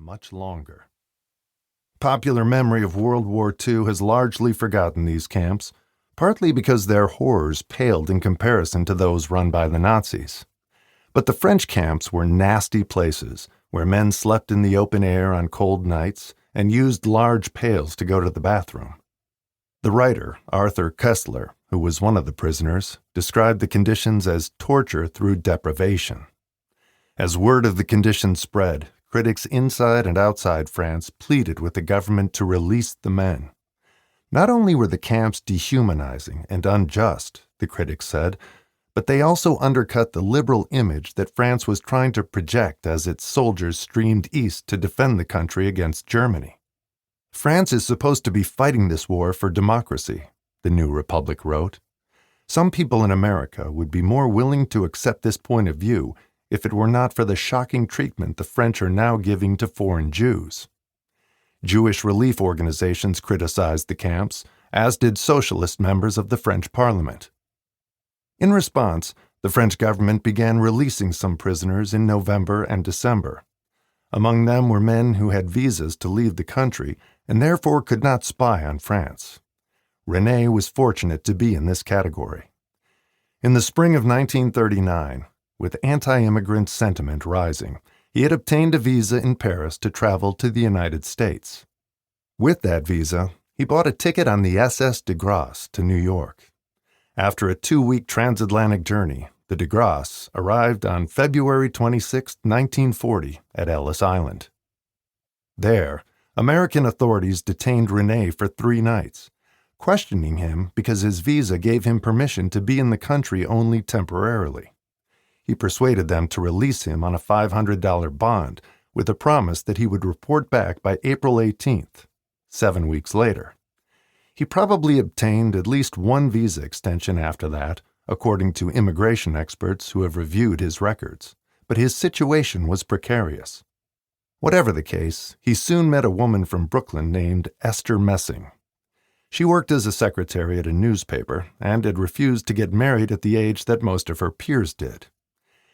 much longer. Popular memory of World War II has largely forgotten these camps, partly because their horrors paled in comparison to those run by the Nazis. But the French camps were nasty places where men slept in the open air on cold nights and used large pails to go to the bathroom. The writer, Arthur Koestler, who was one of the prisoners, described the conditions as torture through deprivation. As word of the conditions spread, critics inside and outside France pleaded with the government to release the men. Not only were the camps dehumanizing and unjust, the critics said, but they also undercut the liberal image that France was trying to project as its soldiers streamed east to defend the country against Germany. France is supposed to be fighting this war for democracy, the New Republic wrote. Some people in America would be more willing to accept this point of view if it were not for the shocking treatment the French are now giving to foreign Jews. Jewish relief organizations criticized the camps, as did socialist members of the French parliament. In response, the French government began releasing some prisoners in November and December. Among them were men who had visas to leave the country and therefore could not spy on France. René was fortunate to be in this category. In the spring of 1939, with anti-immigrant sentiment rising, he had obtained a visa in Paris to travel to the United States. With that visa, he bought a ticket on the SS de Grasse to New York. After a 2-week transatlantic journey, the de Grasse arrived on February 26, 1940, at Ellis Island. There, American authorities detained René for 3 nights, questioning him because his visa gave him permission to be in the country only temporarily. He persuaded them to release him on a $500 bond with a promise that he would report back by April 18th, 7 weeks later. He probably obtained at least one visa extension after that, according to immigration experts who have reviewed his records, but his situation was precarious. Whatever the case, he soon met a woman from Brooklyn named Esther Messing. She worked as a secretary at a newspaper and had refused to get married at the age that most of her peers did.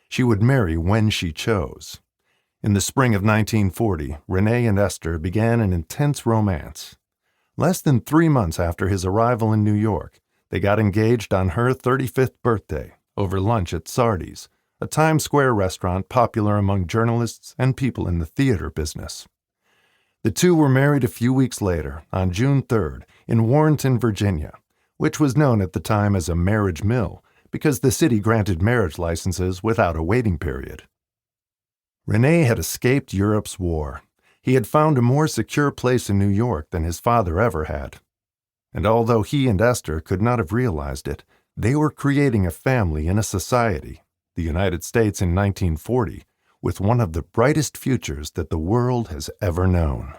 She would marry when she chose. In the spring of 1940, René and Esther began an intense romance. Less than 3 months after his arrival in New York, they got engaged on her 35th birthday over lunch at Sardi's, a Times Square restaurant popular among journalists and people in the theater business. The two were married a few weeks later, on June 3rd, in Warrenton, Virginia, which was known at the time as a marriage mill, because the city granted marriage licenses without a waiting period. René had escaped Europe's war. He had found a more secure place in New York than his father ever had. And although he and Esther could not have realized it, they were creating a family in a society, the United States in 1940, with one of the brightest futures that the world has ever known.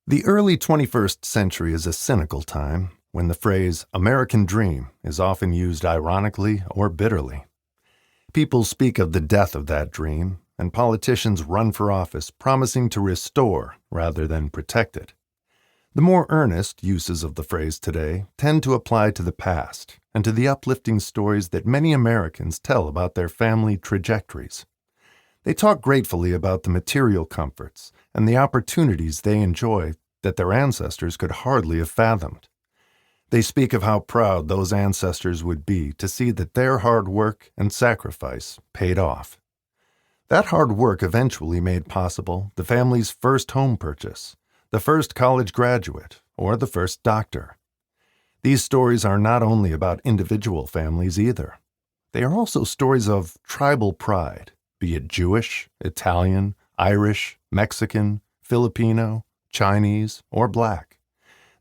The early 21st century is a cynical time, when the phrase American dream is often used ironically or bitterly. People speak of the death of that dream, and politicians run for office promising to restore rather than protect it. The more earnest uses of the phrase today tend to apply to the past and to the uplifting stories that many Americans tell about their family trajectories. They talk gratefully about the material comforts and the opportunities they enjoy that their ancestors could hardly have fathomed. They speak of how proud those ancestors would be to see that their hard work and sacrifice paid off. That hard work eventually made possible the family's first home purchase, the first college graduate, or the first doctor. These stories are not only about individual families either. They are also stories of tribal pride, be it Jewish, Italian, Irish, Mexican, Filipino, Chinese, or Black,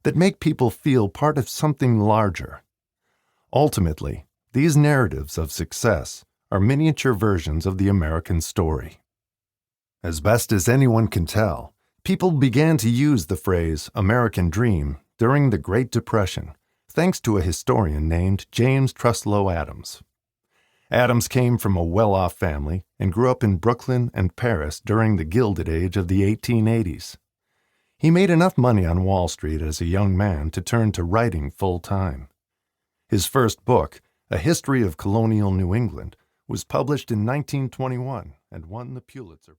that make people feel part of something larger. Ultimately, these narratives of success are miniature versions of the American story. As best as anyone can tell, people began to use the phrase American Dream during the Great Depression, thanks to a historian named James Truslow Adams. Adams came from a well-off family and grew up in Brooklyn and Paris during the Gilded Age of the 1880s. He made enough money on Wall Street as a young man to turn to writing full-time. His first book, A History of Colonial New England, was published in 1921 and won the Pulitzer Prize.